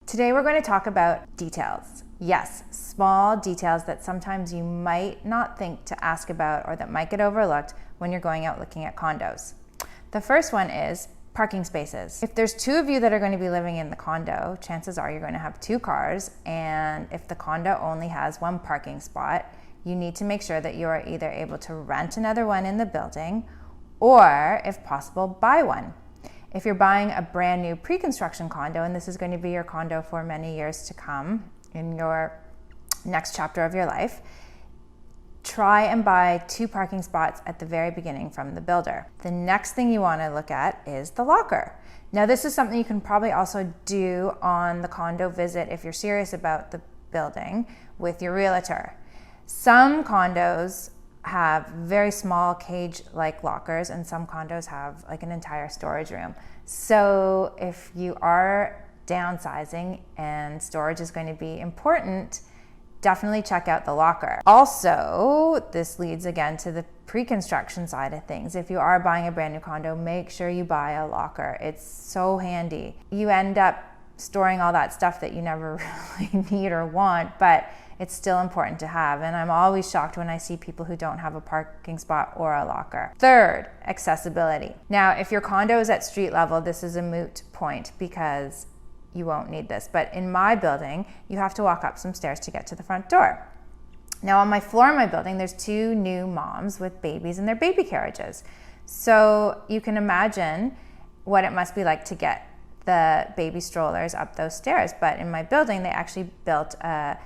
Today we're going to talk about details. Yes, small details that sometimes you might not think to ask about or that might get overlooked when you're going out looking at condos. The first one is parking spaces. If there's two of you that are going to be living in the condo, chances are you're going to have two cars, and if the condo only has one parking spot, you need to make sure that you are either able to rent another one in the building or, if possible, buy one. If you're buying a brand new pre-construction condo, and this is going to be your condo for many years to come in your next chapter of your life, try and buy two parking spots at the very beginning from the builder. The next thing you want to look at is the locker. Now, this is something you can probably also do on the condo visit if you're serious about the building with your realtor. Some condos have very small cage-like lockers, and some condos have like an entire storage room. So if you are downsizing and storage is going to be important, definitely check out the locker. Also, this leads again to the pre-construction side of things. If you are buying a brand new condo, make sure you buy a locker. It's so handy. You end up storing all that stuff that you never really need or want, but it's still important to have. And I'm always shocked when I see people who don't have a parking spot or a locker. Third, accessibility. Now, if your condo is at street level, this is a moot point because you won't need this. But in my building, you have to walk up some stairs to get to the front door. Now, on my floor in my building, there's two new moms with babies in their baby carriages. So you can imagine what it must be like to get the baby strollers up those stairs. But in my building, they actually built a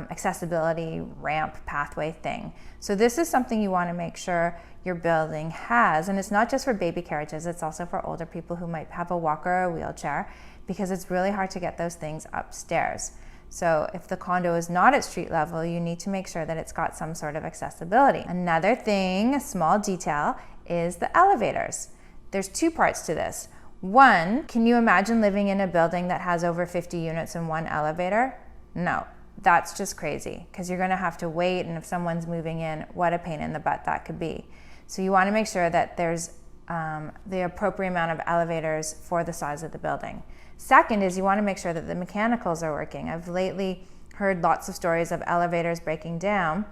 accessibility ramp pathway thing. So this is something you want to make sure your building has, and it's not just for baby carriages, it's also for older people who might have a walker or a wheelchair, because it's really hard to get those things upstairs. So if the condo is not at street level, you need to make sure that it's got some sort of accessibility. Another thing, a small detail, is the elevators. There's two parts to this. One, can you imagine living in a building that has over 50 units in one elevator? No. That's just crazy, because you're going to have to wait, and if someone's moving in, what a pain in the butt that could be. So you want to make sure that there's the appropriate amount of elevators for the size of the building. Second is you want to make sure that the mechanicals are working. I've lately heard lots of stories of elevators breaking down,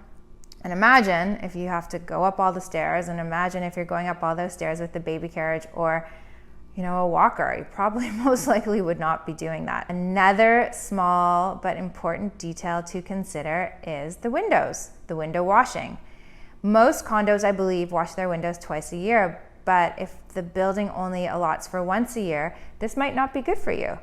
and imagine if you have to go up all the stairs, and imagine if you're going up all those stairs with the baby carriage or a walker. You probably most likely would not be doing that. Another small but important detail to consider is the windows, the window washing. Most condos, I believe, wash their windows twice a year, but if the building only allots for once a year, this might not be good for you.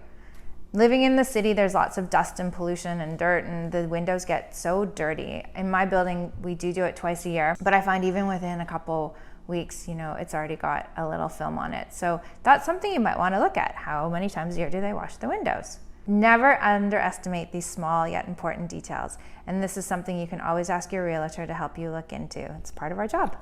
Living in the city, there's lots of dust and pollution and dirt, and the windows get so dirty. In my building, we do it twice a year, but I find even within a couple weeks, it's already got a little film on it. So that's something you might want to look at. How many times a year do they wash the windows? Never underestimate these small yet important details. And this is something you can always ask your realtor to help you look into. It's part of our job.